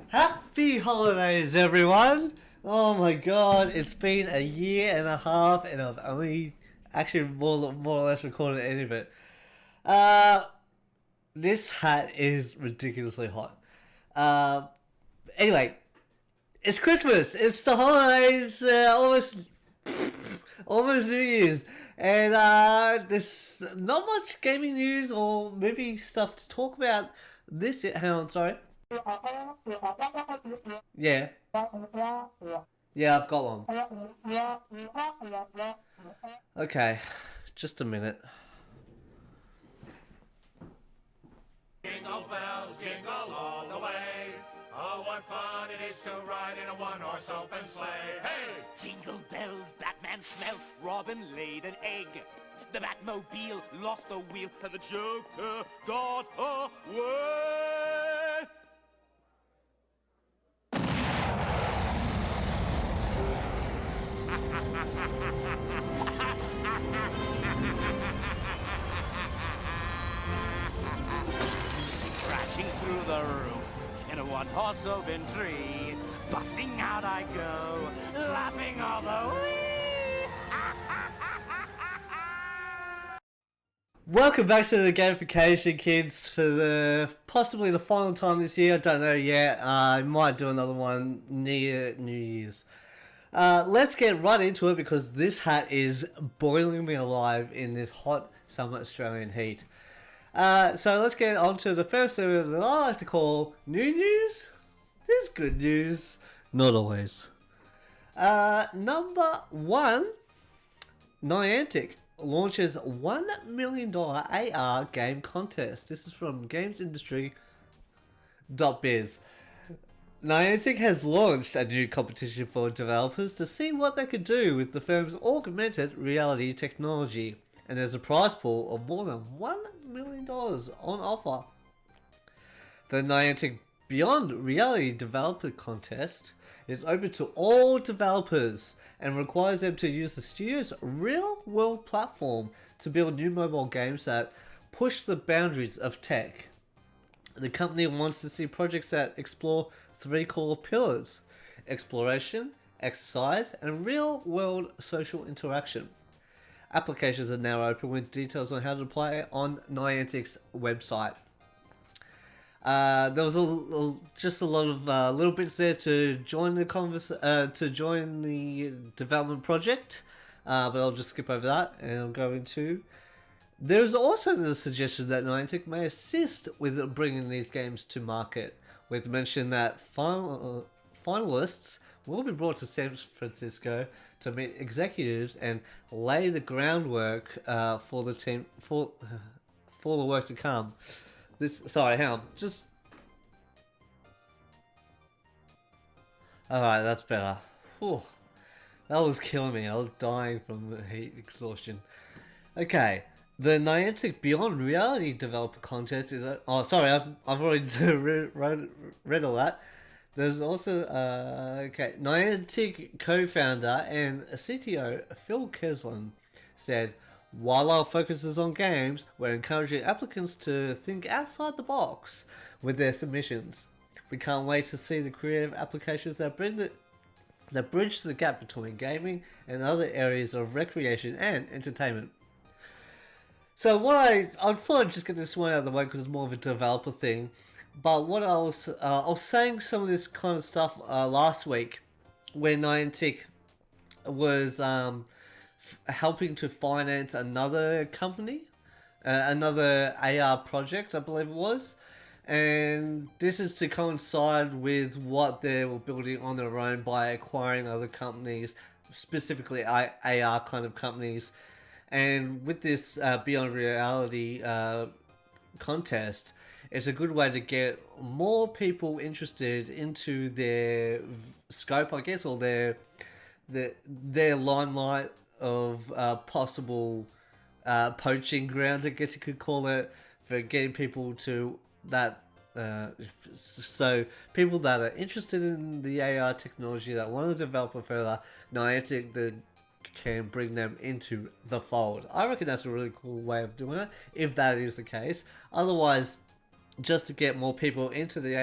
Happy holidays, everyone! Oh my god, it's been a year and a half, and I've only actually more or less recorded any of it. Uh, this hat is ridiculously hot. Uh, anyway, it's Christmas. It's the holidays. Almost New Year's, and there's not much gaming news or movie stuff to talk about. Hang on, sorry. Yeah. Yeah, I've got one. Okay, just a minute. Jingle bells, jingle all the way. Oh, what fun it is to ride in a one-horse open sleigh. Hey! Jingle bells, Batman smelt, Robin laid an egg. The Batmobile lost the wheel, and the Joker got away. Crashing through the roof in a one-horse open tree. Busting out I go, laughing all the way. Welcome back to the gamification, kids, for possibly the final time this year. I don't know yet. I might do another one near New Year's. Let's get right into it because this hat is boiling me alive in this hot summer Australian heat. So let's get on to the first thing that I like to call new news. This is good news. Not always. Number one, Niantic launches $1 million AR game contest. This is from gamesindustry.biz. Niantic has launched a new competition for developers to see what they could do with the firm's augmented reality technology, and there's a prize pool of more than $1 million on offer. The Niantic Beyond Reality Developer Contest is open to all developers and requires them to use the studio's real-world platform to build new mobile games that push the boundaries of tech. The company wants to see projects that explore three core pillars: exploration, exercise, and real-world social interaction. Applications are now open with details on how to apply on Niantic's website. There was just a lot of little bits there to join the join the development project, but I'll just skip over that and I'll go into. There's also the suggestion that Niantic may assist with bringing these games to market, with mention that finalists will be brought to San Francisco to meet executives and lay the groundwork for the team for the work to come. Sorry, hang on. Alright, that's better. Whew. That was killing me. I was dying from the heat exhaustion. Okay. The Niantic Beyond Reality Developer Contest is oh, sorry, I've already read all that. There's also okay, Niantic co-founder and CTO Phil Keslin said, "While our focus is on games, we're encouraging applicants to think outside the box with their submissions. We can't wait to see the creative applications that bridge the gap between gaming and other areas of recreation and entertainment." So I thought I'd just get this one out of the way because it's more of a developer thing. But what I was saying some of this kind of stuff last week when Niantic was helping to finance another company, another AR project, I believe it was. And this is to coincide with what they were building on their own by acquiring other companies, specifically AR kind of companies. And with this Beyond Reality contest, it's a good way to get more people interested into their scope, I guess, or their limelight of possible poaching grounds, I guess you could call it, for getting people to that. So people that are interested in the AR technology that want to develop it further, Niantic can bring them into the fold. I reckon that's a really cool way of doing it, if that is the case. Otherwise, just to get more people into the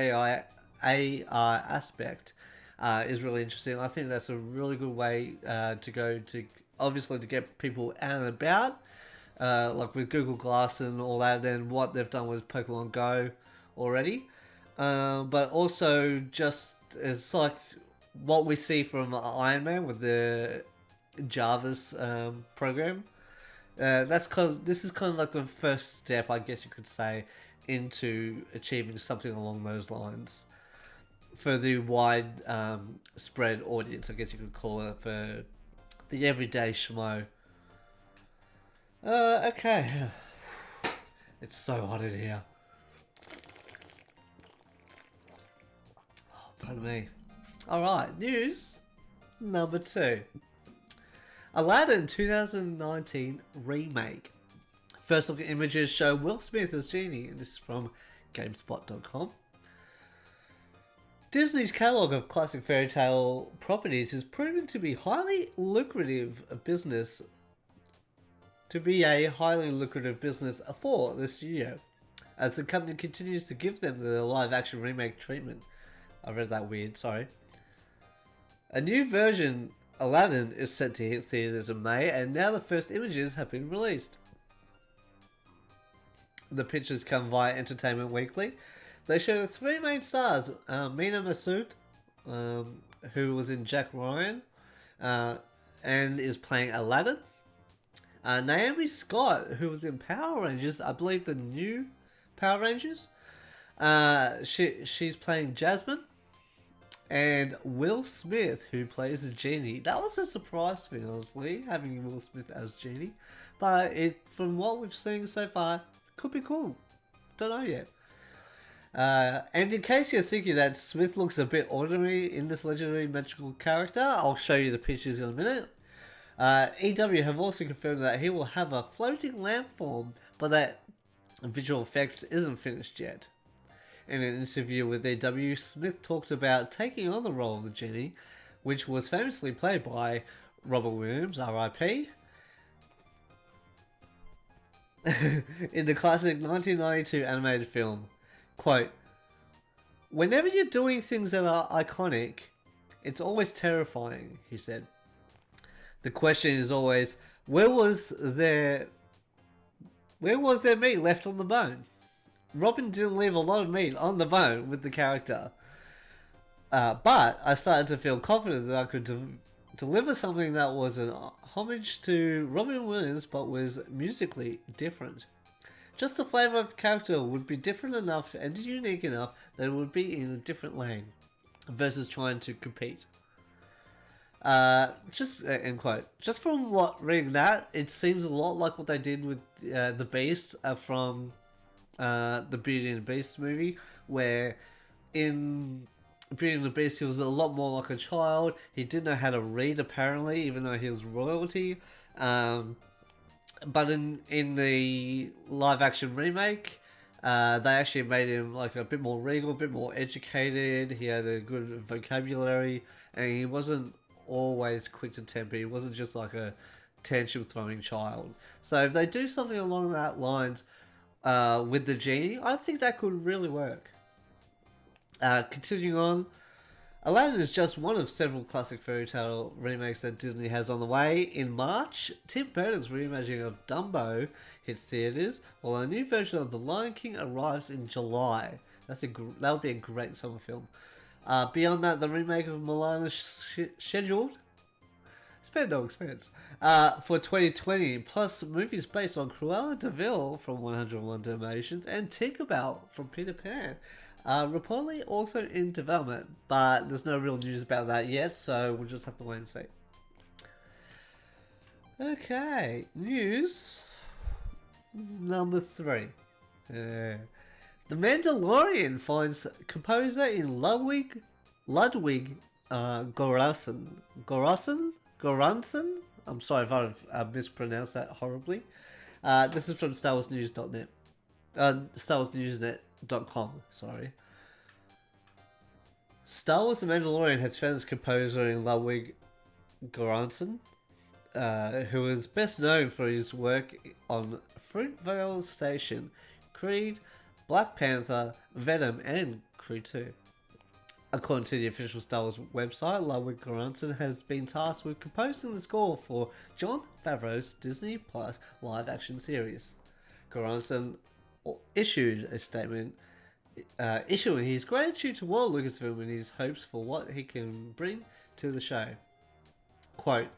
AR aspect is really interesting. I think that's a really good way to go to, obviously, to get people out and about, like with Google Glass and all that. Then what they've done with Pokemon Go already, but also just it's like what we see from Iron Man with the Jarvis program. This is kind of like the first step, I guess you could say, into achieving something along those lines for the wide spread audience, I guess you could call it, for the everyday schmo. Okay. It's so hot in here. Oh, pardon me. Alright, news number 2. Aladdin 2019 remake. First look at images show Will Smith as Genie, and this is from GameSpot.com. Disney's catalogue of classic fairy tale properties is proven to be highly lucrative business. For the studio, as the company continues to give them the live-action remake treatment. I read that weird. Sorry. A new version, Aladdin, is set to hit theaters in May, and now the first images have been released. The pictures come via Entertainment Weekly. They show the 3 main stars, Mina Masood, who was in Jack Ryan, and is playing Aladdin. Naomi Scott, who was in Power Rangers, I believe the new Power Rangers. She's playing Jasmine. And Will Smith, who plays the Genie. That was a surprise to me, honestly, having Will Smith as Genie. But from what we've seen so far, could be cool. Don't know yet. And in case you're thinking that Smith looks a bit ordinary in this legendary magical character, I'll show you the pictures in a minute. EW have also confirmed that he will have a floating lamp form, but that visual effects isn't finished yet. In an interview with EW, Smith talked about taking on the role of the Genie, which was famously played by Robert Williams, RIP, in the classic 1992 animated film. Quote, "Whenever you're doing things that are iconic, it's always terrifying," he said. The question is always, where was there meat left on the bone? Robin didn't leave a lot of meat on the bone with the character. But I started to feel confident that I could deliver something that was an homage to Robin Williams but was musically different. Just the flavour of the character would be different enough and unique enough that it would be in a different lane versus trying to compete. Just end quote. Just from reading that, it seems a lot like what they did with the Beast from the Beauty and the Beast movie, where in Beauty and the Beast he was a lot more like a child. He didn't know how to read apparently, even though he was royalty. But in the live action remake, they actually made him like a bit more regal, a bit more educated. He had a good vocabulary, and he wasn't always quick to temper. He wasn't just like a tantrum throwing child. So if they do something along that lines with the Genie, I think that could really work. Continuing on, Aladdin is just one of several classic fairy tale remakes that Disney has on the way. In March, Tim Burton's reimagining of Dumbo hits theaters, while a new version of The Lion King arrives in July. That'll be a great summer film. Beyond that, the remake of Mulan is scheduled. Spare no expense. For 2020, plus movies based on Cruella de Vil from 101 Dalmatians and Tinkerbell from Peter Pan. Reportedly also in development, but there's no real news about that yet, so we'll just have to wait and see. Okay, news number 3. The Mandalorian finds composer in Ludwig Göransson. I'm sorry if I've mispronounced that horribly. This is from StarWarsNews.net. StarWarsNewsNet.com. Sorry. Star Wars: The Mandalorian has found its composer in Ludwig Göransson, who is best known for his work on Fruitvale Station, Creed, Black Panther, Venom, and Creed 2. According to the official Star Wars website, Ludwig Göransson has been tasked with composing the score for Jon Favreau's Disney Plus live-action series. Göransson issued a statement issuing his gratitude to Walt Lucasfilm and his hopes for what he can bring to the show. Quote,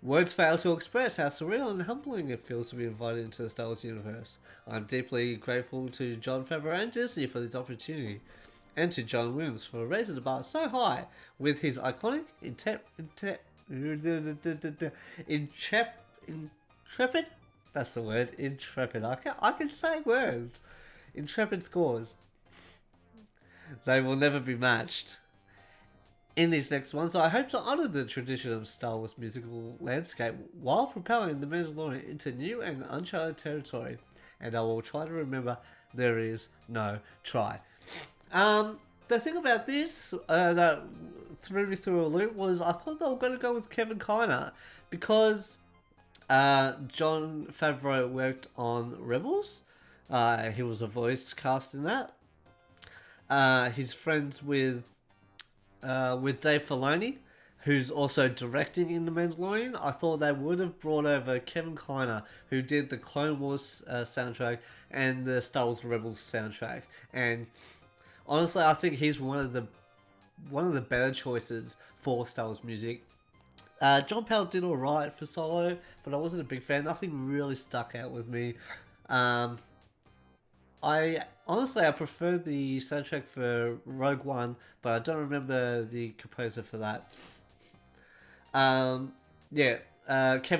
"Words fail to express how surreal and humbling it feels to be invited into the Star Wars universe. I'm deeply grateful to Jon Favreau and Disney for this opportunity, and to John Williams for raising the bar so high with his iconic, intrepid, that's the word, intrepid, I can say words, intrepid scores. They will never be matched. In these next ones, I hope to honour the tradition of Star Wars musical landscape while propelling the Mandalorian into new and uncharted territory, and I will try to remember there is no try." The thing about this that threw me through a loop was I thought they were going to go with Kevin Kiner because Jon Favreau worked on Rebels. He was a voice cast in that. He's friends with Dave Filoni, who's also directing in The Mandalorian. I thought they would have brought over Kevin Kiner, who did the Clone Wars soundtrack and the Star Wars Rebels soundtrack. And honestly, I think he's one of the better choices for Star Wars music. John Powell did alright for Solo, but I wasn't a big fan. Nothing really stuck out with me. I prefer the soundtrack for Rogue One, but I don't remember the composer for that. Kevin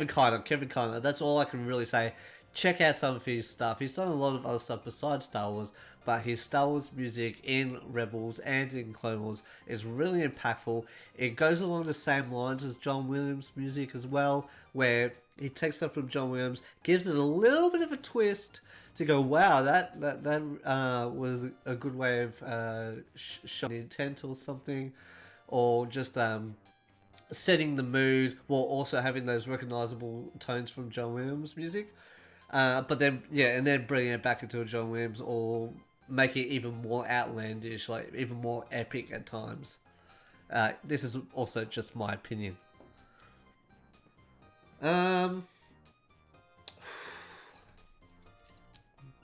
Kiner. That's all I can really say. Check out some of his stuff. He's done a lot of other stuff besides Star Wars, but his Star Wars music in Rebels and in Clone Wars is really impactful. It goes along the same lines as John Williams' music as well, where he takes stuff from John Williams, gives it a little bit of a twist to go, wow, that was a good way of showing intent or something, or just setting the mood while also having those recognizable tones from John Williams' music. But then, and then bringing it back into a John Williams or making it even more outlandish, like even more epic at times. This is also just my opinion.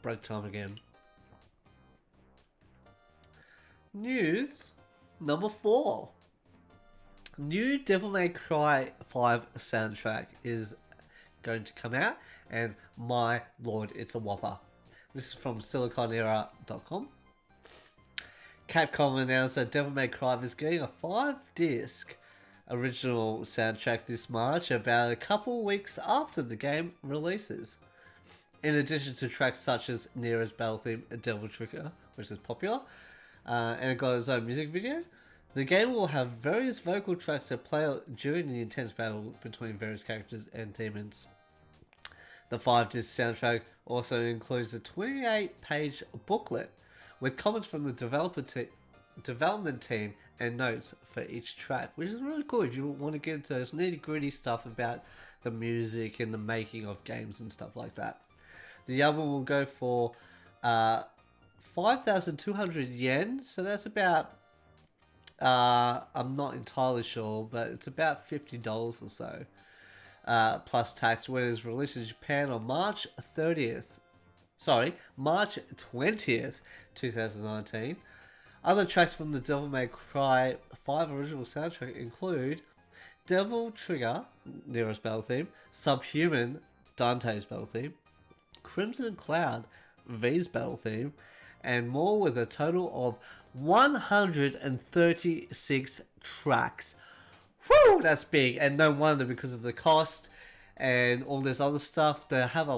Break time again. News number 4. New Devil May Cry 5 soundtrack is going to come out, and my lord, it's a whopper. This is from siliconera.com. Capcom announced that Devil May Cry is getting a 5-disc original soundtrack this March, about a couple weeks after the game releases. In addition to tracks such as Nero's battle theme Devil Trigger, which is popular, and it got its own music video, the game will have various vocal tracks that play out during the intense battle between various characters and demons. The 5-disc soundtrack also includes a 28-page booklet with comments from the development team and notes for each track, which is really cool if you want to get into those nitty-gritty stuff about the music and the making of games and stuff like that. The album will go for 5,200 yen, so that's about, I'm not entirely sure, but it's about $50 or so. Plus tax, when it is released in Japan on March 20th, 2019. Other tracks from the Devil May Cry 5 original soundtrack include Devil Trigger, Nero's battle theme, Subhuman, Dante's battle theme, Crimson Cloud, V's battle theme, and more, with a total of 136 tracks. Whew, that's big, and no wonder, because of the cost and all this other stuff. They have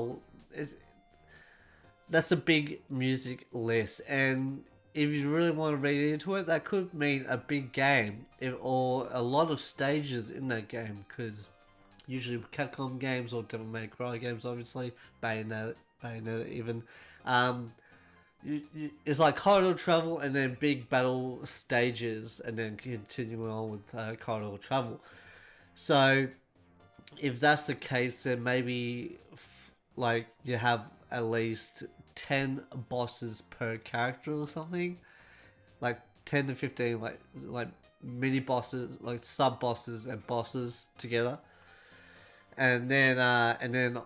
that's a big music list, and if you really want to read into it, that could mean a big game, or a lot of stages in that game, because usually Capcom games or Devil May Cry games, obviously, Bayonetta even, it's like corridor travel and then big battle stages, and then continuing on with corridor travel. So if that's the case, then maybe like you have at least 10 bosses per character or something, like 10 to 15 like mini bosses, like sub bosses and bosses together, and then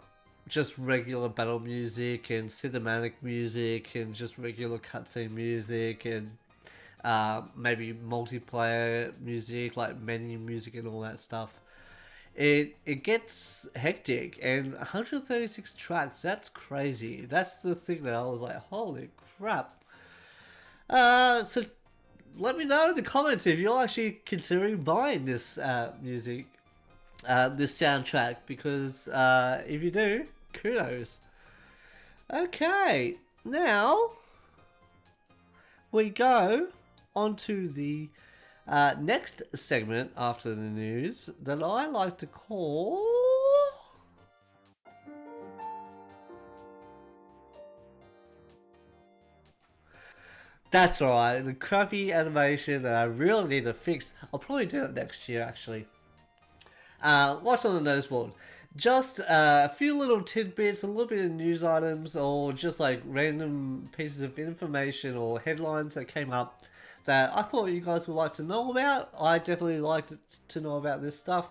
just regular battle music and cinematic music and just regular cutscene music and maybe multiplayer music like menu music and all that stuff. It gets hectic, and 136 tracks, that's crazy. That's the thing that I was like, holy crap. So let me know in the comments if you're actually considering buying this music, this soundtrack, because if you do, kudos. Okay, now we go onto the next segment after the news that I like to call... That's alright, the crappy animation that I really need to fix. I'll probably do it next year, actually. What's on the Noticeboard? Just a few little tidbits, a little bit of news items, or just like random pieces of information or headlines that came up that I thought you guys would like to know about. I definitely like to know about this stuff.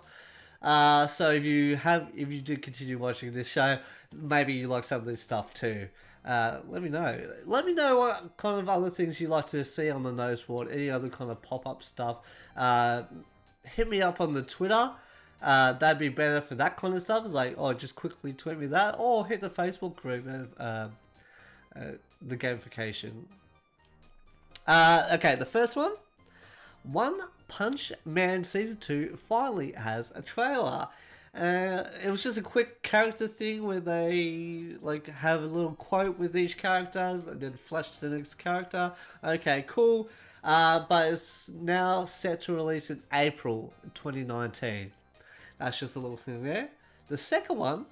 So if you do continue watching this show, maybe you like some of this stuff too. Let me know. Let me know what kind of other things you like to see on the Noticeboard. Any other kind of pop-up stuff. Hit me up on the Twitter. That'd be better for that kind of stuff. It's like, oh, just quickly tweet me that, or hit the Facebook group of the gamification. Okay, the first one. One Punch Man Season 2 finally has a trailer. It was just a quick character thing where they like have a little quote with each character and then flash to the next character. Okay, cool. But it's now set to release in April 2019. That's just a little thing there. The second one,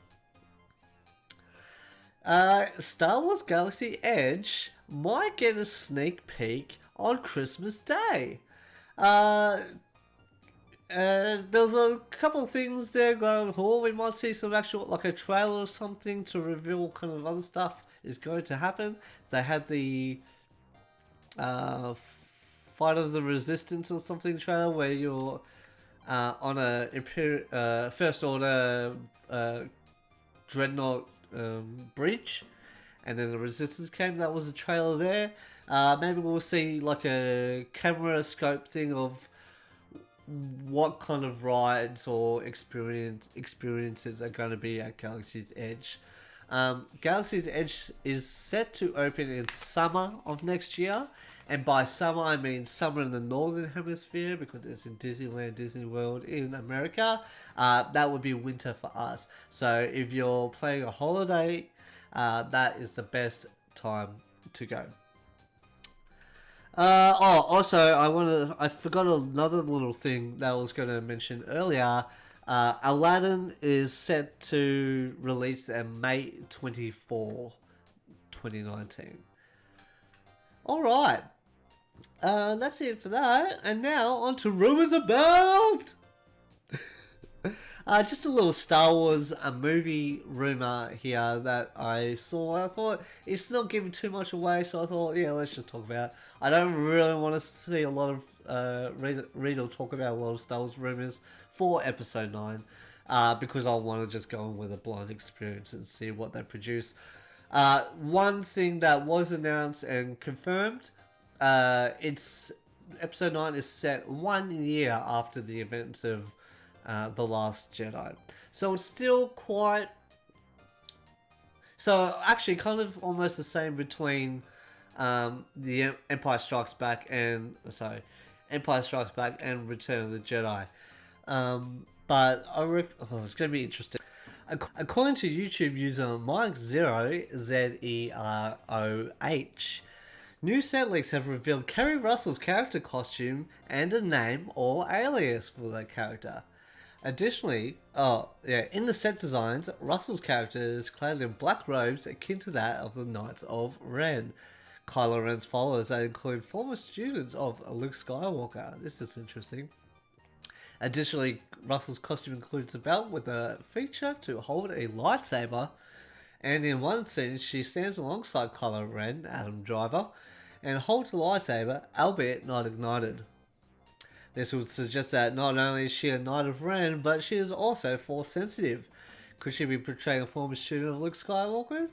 Star Wars Galaxy Edge might get a sneak peek on Christmas Day. There's a couple of things there going on. We might see some actual, like a trailer or something to reveal kind of other stuff is going to happen. They had the Fight of the Resistance or something trailer where you're on a First Order Dreadnought bridge, and then the Resistance came. That was a trailer there. Maybe we'll see like a camera scope thing of what kind of rides or experiences are going to be at Galaxy's Edge. Galaxy's Edge is set to open in summer of next year, and by summer I mean summer in the Northern Hemisphere because it's in Disneyland, Disney World in America. That would be winter for us. So if you're playing a holiday, that is the best time to go. Also, I forgot another little thing that I was going to mention earlier. Aladdin is set to release on May 24, 2019. Alright. That's it for that. And now, on to Rumours About! Just a little Star Wars movie rumor here that I saw. I thought it's not giving too much away, so I thought, yeah, let's just talk about it. I don't really want to see a lot of read or talk about a lot of Star Wars rumors for Episode 9, because I want to just go in with a blind experience and see what they produce. One thing that was announced and confirmed, it's Episode 9 is set 1 year after the events of The Last Jedi. So it's still quite... So actually kind of almost the same between the Empire Strikes Back and... Sorry, Empire Strikes Back and Return of the Jedi. But it's going to be interesting. According to YouTube user Mike Zero, Zeroh, new set leaks have revealed Kerry Russell's character costume and a name or alias for that character. Additionally, in the set designs, Russell's character is clad in black robes akin to that of the Knights of Ren. Kylo Ren's followers that include former students of Luke Skywalker. This is interesting. Additionally, Russell's costume includes a belt with a feature to hold a lightsaber, and in one scene she stands alongside Kylo Ren, Adam Driver, and holds a lightsaber, albeit not ignited. This would suggest that not only is she a Knight of Ren, but she is also Force sensitive. Could she be portraying a former student of Luke Skywalker?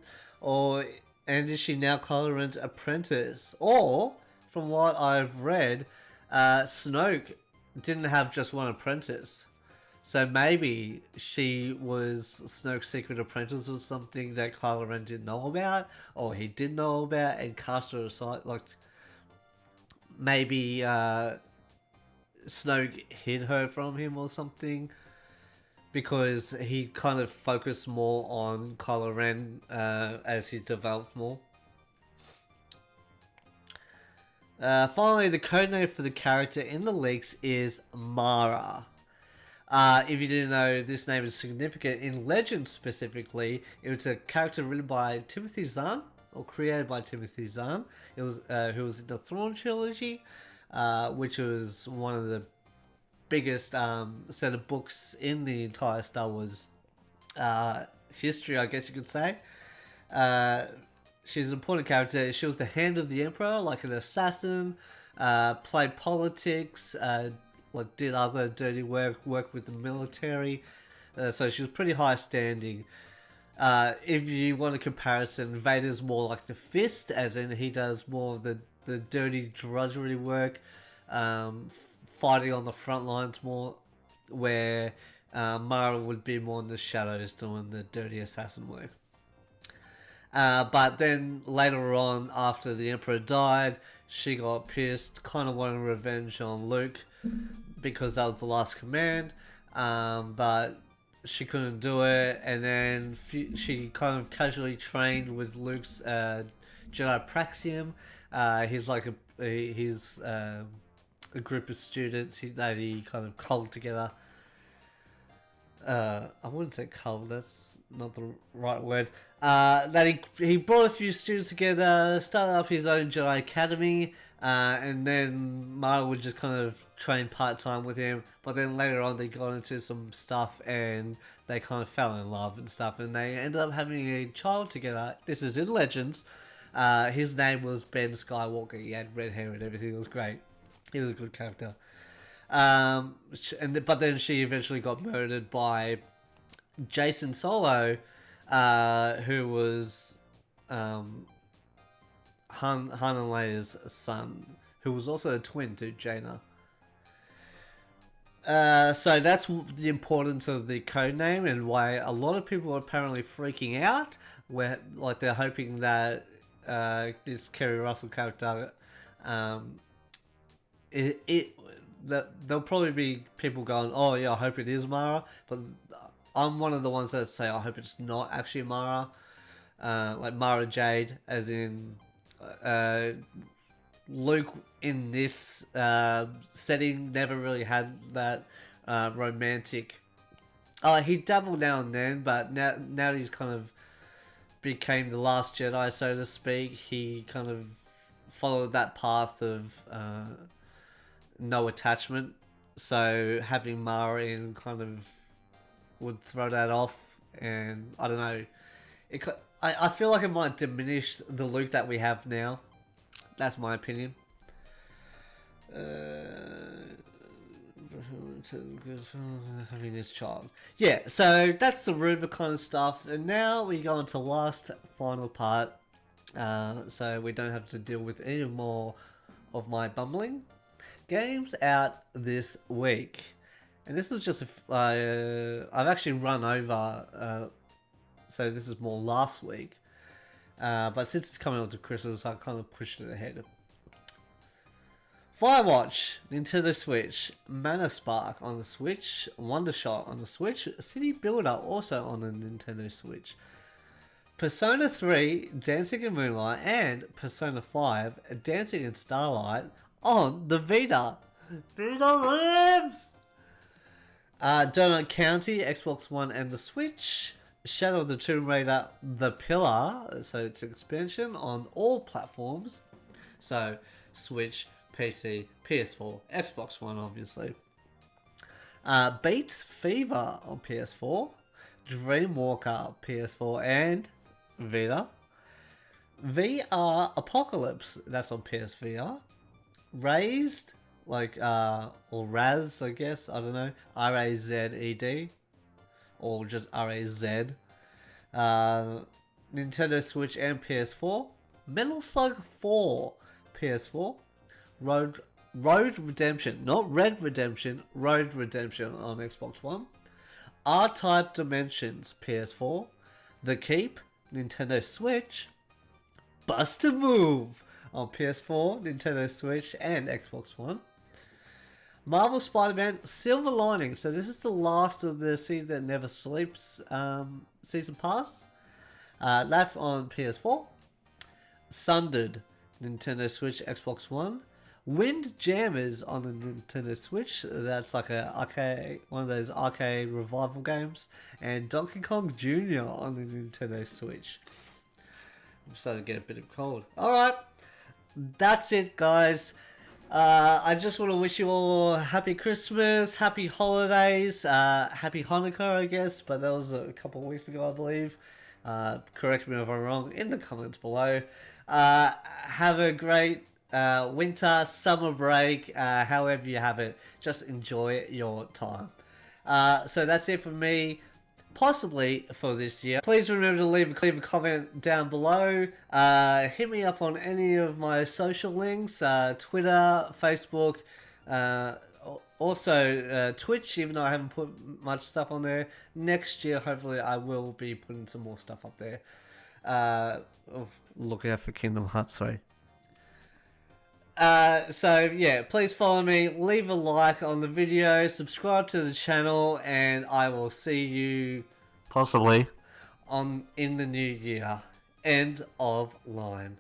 And is she now Kylo Ren's apprentice? Or, from what I've read, Snoke didn't have just one apprentice. So maybe she was Snoke's secret apprentice or something that Kylo Ren didn't know about, or he did know about and cast her aside. Like, maybe Snoke hid her from him or something, because he kind of focused more on Kylo Ren as he developed more. Finally, the codename for the character in the leaks is Mara. If you didn't know, this name is significant in Legends specifically. It was a character written by Timothy Zahn, or created by Timothy Zahn. It was who was in the Thrawn trilogy, which was one of the biggest set of books in the entire Star Wars history, I guess you could say. She's an important character. She was the hand of the Emperor, like an assassin, played politics, did other dirty worked with the military. So she was pretty high standing. If you want a comparison, Vader's more like the Fist, as in he does more of the dirty drudgery work, fighting on the front lines more, where Mara would be more in the shadows doing the dirty assassin work. But then later on, after the Emperor died, she got pissed, kind of wanted revenge on Luke, because that was the last command, but she couldn't do it, and then she kind of casually trained with Luke's Jedi Praxium. He's like a group of students that he kind of culled together. I wouldn't say culled, that's not the right word. That he brought a few students together, started up his own Jedi Academy, and then Mara would just kind of train part-time with him, but then later on they got into some stuff and they kind of fell in love and stuff, and they ended up having a child together. This is in Legends. His name was Ben Skywalker. He had red hair and everything. It was great. He was a good character. But then she eventually got murdered by Jason Solo, who was Han and Leia's son, who was also a twin to Jaina. So that's the importance of the codename, and why a lot of people are apparently freaking out, where like they're hoping that this Kerry Russell character, there'll probably be people going, oh yeah, I hope it is Mara, but I'm one of the ones that say I hope it's not actually Mara, like Mara Jade, as in Luke in this setting never really had that romantic. He dabbled now and then, but now he's kind of became the last Jedi, so to speak. He kind of followed that path of no attachment. So having Mara in kind of would throw that off, and I don't know. I feel like it might diminish the Luke that we have now. That's my opinion. Having this child. Yeah, so that's the rumor kind of stuff. And now we go on to last final part. So we don't have to deal with any more of my bumbling. Games out this week. And this was just I've actually run over, so this is more last week. But since it's coming on to Christmas, I kind of pushed it ahead. Firewatch, Nintendo Switch, Mana Spark on the Switch, Wondershot on the Switch, City Builder also on the Nintendo Switch, Persona 3, Dancing in Moonlight, and Persona 5, Dancing in Starlight on the Vita. Vita lives! Donut County, Xbox One and the Switch, Shadow of the Tomb Raider, The Pillar, so it's an expansion on all platforms, so Switch, PC, PS4, Xbox One obviously. Beat Fever on PS4, Dreamwalker PS4 and Vita. VR Apocalypse, that's on PSVR. Raised, like, or Raz, I guess, I don't know. RAZED. Or just RAZ. Nintendo Switch and PS4. Metal Slug 4, PS4. Road Redemption, not Red Redemption, Road Redemption on Xbox One. R-Type Dimensions, PS4. The Keep, Nintendo Switch. Bust a Move on PS4, Nintendo Switch, and Xbox One. Marvel Spider-Man Silver Lining. So this is the last of the Seed That Never Sleeps season pass. That's on PS4. Sundered, Nintendo Switch, Xbox One. Windjammers on the Nintendo Switch. That's like one of those arcade revival games. And Donkey Kong Jr. on the Nintendo Switch. I'm starting to get a bit of cold. Alright, that's it, guys. I just want to wish you all a happy Christmas, happy holidays, happy Hanukkah, I guess, but that was a couple of weeks ago, I believe. Correct me if I'm wrong in the comments below. Have a great winter, summer break, however you have it. Just enjoy your time. So that's it from me. Possibly for this year. Please remember to leave a comment down below. Hit me up on any of my social links, Twitter, Facebook, also Twitch, even though I haven't put much stuff on there. Next year, hopefully, I will be putting some more stuff up there. Look out for Kingdom Hearts 3. So yeah, please follow me, leave a like on the video, subscribe to the channel, and I will see you possibly in the new year. End of line.